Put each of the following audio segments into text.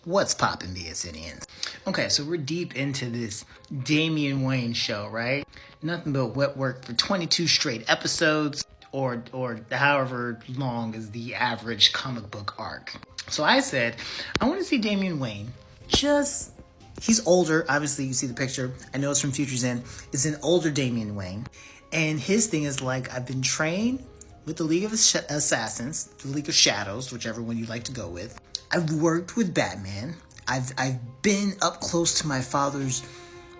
What's poppin', BSNians? Okay, so we're deep into this Damian Wayne show, right? Nothing but wet work for 22 straight episodes, or however long is the average comic book arc. So I said, I want to see Damian Wayne. He's older. Obviously, you see the picture. I know it's from Future's End. It's an older Damian Wayne. And his thing is like, I've been trained with the League of Assassins, the League of Shadows, whichever one you like to go with. I've worked with Batman. I've been up close to my father's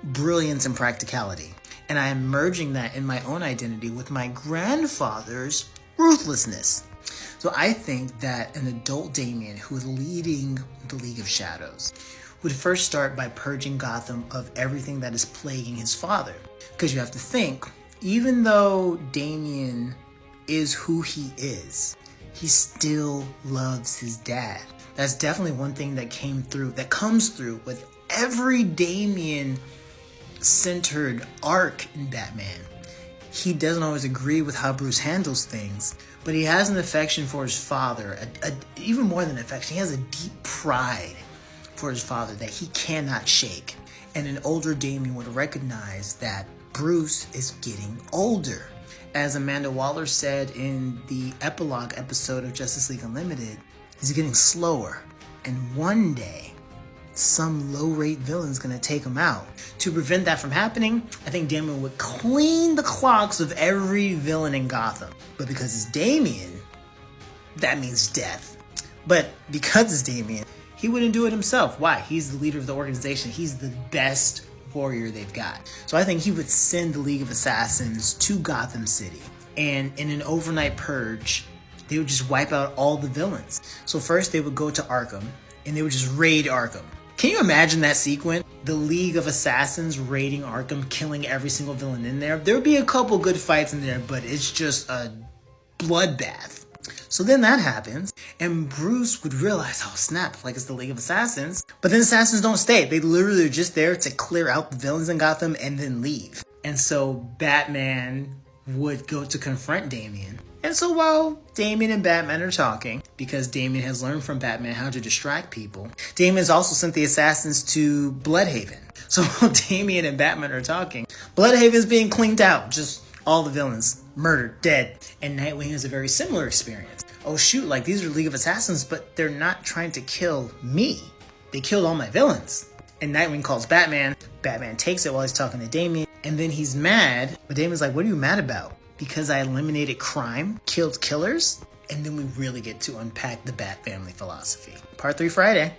brilliance and practicality. And I am merging that in my own identity with my grandfather's ruthlessness. So I think that an adult Damian who is leading the League of Shadows would first start by purging Gotham of everything that is plaguing his father. Because you have to think, even though Damian is who he is, he still loves his dad. That's definitely one thing that comes through with every Damian-centered arc in Batman. He doesn't always agree with how Bruce handles things, but he has an affection for his father, even more than affection, he has a deep pride for his father that he cannot shake. And an older Damian would recognize that Bruce is getting older. As Amanda Waller said in the epilogue episode of Justice League Unlimited, he's getting slower. And one day, some low-rate villain's going to take him out. To prevent that from happening, I think Damian would clean the clocks of every villain in Gotham. But because it's Damian, that means death. But because it's Damian, he wouldn't do it himself. Why? He's the leader of the organization. He's the best warrior they've got. So I think he would send the League of Assassins to Gotham City. And in an overnight purge, they would just wipe out all the villains. So first they would go to Arkham, and they would just raid Arkham. Can you imagine that sequence? The League of Assassins raiding Arkham, killing every single villain in there. There would be a couple good fights in there, but it's just a bloodbath. So then that happens, and Bruce would realize, oh snap, like it's the League of Assassins. But then Assassins don't stay. They literally are just there to clear out the villains in Gotham and then leave. And so Batman would go to confront Damian. And so while Damian and Batman are talking, because Damian has learned from Batman how to distract people, Damian's also sent the assassins to Bloodhaven. So while Damian and Batman are talking, Bloodhaven's being cleaned out. Just all the villains murdered, dead. And Nightwing has a very similar experience. Oh shoot, like these are League of Assassins, but they're not trying to kill me. They killed all my villains. And Nightwing calls Batman. Batman takes it while he's talking to Damian. And then he's mad. But Damian's like, what are you mad about? Because I eliminated crime, killed killers? And then we really get to unpack the Bat family philosophy. Part 3 Friday.